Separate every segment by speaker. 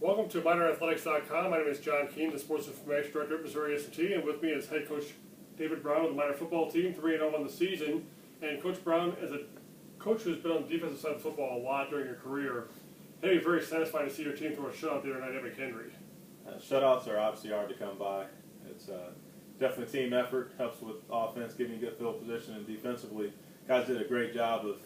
Speaker 1: Welcome to minersports.com. My name is John Keene, the Sports Information Director at Missouri S&T, and with me is head coach David Brown of the minor football team, 3-0 on the season. And Coach Brown, as a coach who's been on the defensive side of football a lot during your career, hey, you're very satisfied to see your team throw a shutout the other night at McKendree.
Speaker 2: Shutouts are obviously hard to come by. It's definitely a team effort, helps with offense, giving you good field position, and defensively, guys did a great job of,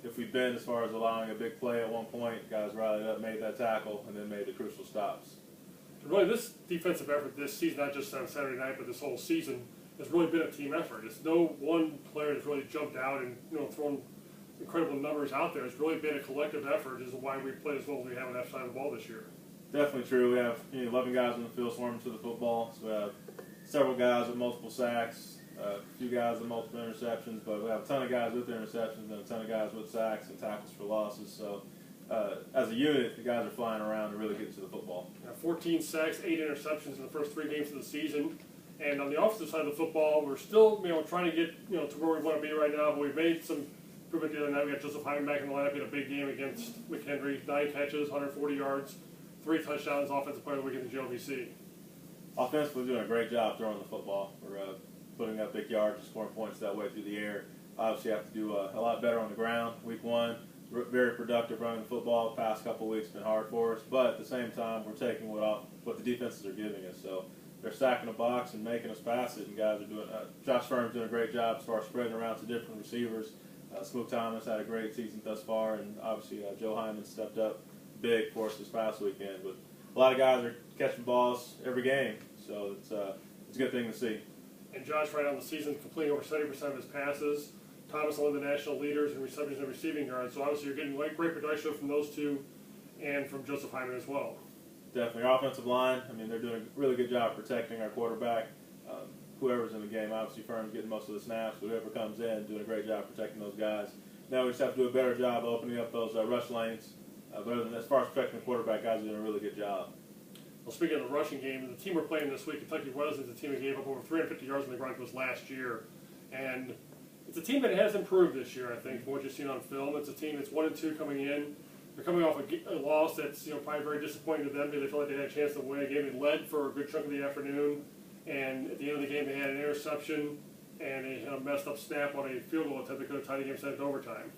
Speaker 2: if we bend as far as allowing a big play at one point, guys rallied up, made that tackle, and then made the crucial stops.
Speaker 1: Really, this defensive effort this season, not just on Saturday night, but this whole season, has really been a team effort. It's no one player that's really jumped out and thrown incredible numbers out there. It's really been a collective effort. This is why we played as well as we have on that side of the ball this year.
Speaker 2: Definitely true. We have 11 guys on the field swarming to the football. So we have several guys with multiple sacks, a few guys with multiple interceptions, but we have a ton of guys with interceptions and a ton of guys with sacks and tackles for losses. So as a unit, the guys are flying around and really getting to the football. 14
Speaker 1: sacks, 8 interceptions in the first 3 games of the season. And on the offensive side of the football, we're still trying to get to where we want to be right now, but we've made some improvement the other night. We got Joseph Hyman back in the lineup. He had a big game against McKendree, 9 catches, 140 yards, 3 touchdowns, offensive player of the week in the JLVC.
Speaker 2: Offensively, doing a great job throwing the football. We're putting up big yards and scoring points that way through the air. Obviously, you have to do a lot better on the ground. Week 1, very productive running the football. The past couple of weeks been hard for us, but at the same time, we're taking what the defenses are giving us. So they're stacking the box and making us pass it, and guys are doing. Josh Firm's doing a great job as far as spreading around to different receivers. Smoot Thomas had a great season thus far, and obviously Joe Hyman stepped up big for us this past weekend. But a lot of guys are catching balls every game, so it's a good thing to see.
Speaker 1: And Josh, right on the season, completing over 70% of his passes. Thomas, one of the national leaders in receptions and receiving yards. So obviously you're getting great production from those two and from Joseph Hyman as well.
Speaker 2: Definitely. Our offensive line, they're doing a really good job protecting our quarterback. Whoever's in the game, obviously Firm's getting most of the snaps. Whoever comes in, doing a great job protecting those guys. Now we just have to do a better job opening up those rush lanes. But other than as far as protecting the quarterback, guys are doing a really good job.
Speaker 1: Well, speaking of the rushing game, the team we're playing this week, Kentucky Wesleyan, is a team that gave up over 350 yards on the ground to us last year. And it's a team that has improved this year, I think, from what you've seen on film. It's a team that's 1-2 coming in. They're coming off a loss that's probably very disappointing to them because they felt like they had a chance to win a game. They led for a good chunk of the afternoon, and at the end of the game they had an interception and they had a messed up snap on a field goal attempt that could have tied the game, sent it to overtime.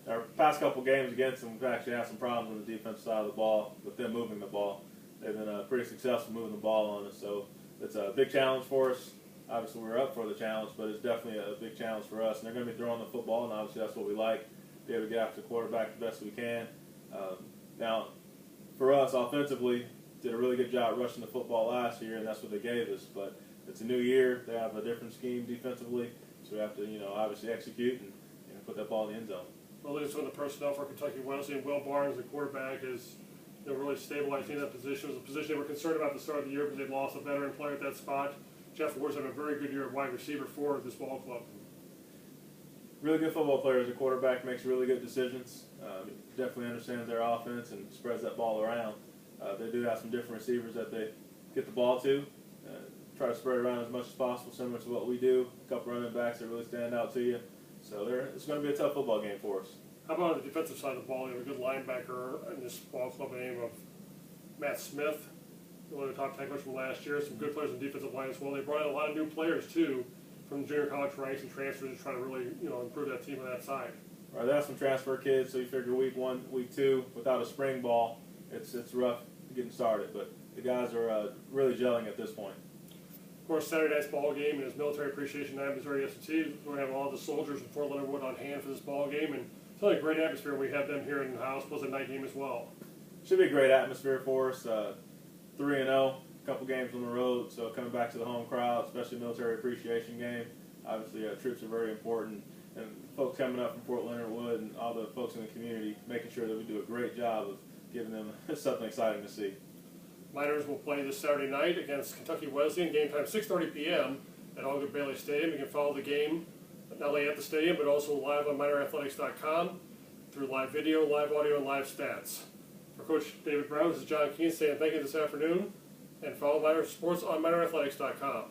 Speaker 2: Our past couple games against them, we've actually had some problems on the defensive side of the ball with them moving the ball. They've been pretty successful moving the ball on us, so it's a big challenge for us. Obviously we're up for the challenge, but it's definitely a big challenge for us. And they're going to be throwing the football, and obviously that's what we like. Be able to get after the quarterback the best we can. Now, for us, offensively, did a really good job rushing the football last year, and that's what they gave us. But it's a new year. They have a different scheme defensively, so we have to, obviously execute and put that ball in the end zone.
Speaker 1: Well, look at some of the personnel for Kentucky Wesleyan. Will Barnes, the quarterback, is really stabilizing that position. It was a position they were concerned about at the start of the year because they lost a veteran player at that spot. Jeff Ward's had a very good year at wide receiver for this ball club.
Speaker 2: Really good football player as a quarterback, makes really good decisions. Definitely understands their offense and spreads that ball around. They do have some different receivers that they get the ball to. Try to spread it around as much as possible, similar to what we do. A couple running backs that really stand out to you. So it's going to be a tough football game for us.
Speaker 1: How about on the defensive side of the ball? You have a good linebacker in this ball club by the name of Matt Smith, one of the top tacklers from last year. Some good players in the defensive line as well. They brought in a lot of new players too from junior college ranks and transfers to try to really improve that team on that side.
Speaker 2: Right, they have some transfer kids, so you figure week 1, week 2, without a spring ball, it's rough getting started. But the guys are really gelling at this point.
Speaker 1: Of course, Saturday night's ball game is Military Appreciation Night at Missouri S&T. We're going to have all the soldiers from Fort Leonard Wood on hand for this ball game, and it's really a great atmosphere. We have them here in the house, plus a night game as well.
Speaker 2: Should be a great atmosphere for us. 3-0, a couple games on the road, so coming back to the home crowd, especially Military Appreciation game. Obviously, troops are very important, and folks coming up from Fort Leonard Wood and all the folks in the community, making sure that we do a great job of giving them something exciting to see.
Speaker 1: Miners will play this Saturday night against Kentucky Wesleyan. Game time 6:30 p.m. at Algood Bailey Stadium. You can follow the game not only at the stadium but also live on minerathletics.com through live video, live audio, and live stats. For Coach David Brown, this is John Keene saying thank you this afternoon, and follow Miner Sports on minerathletics.com.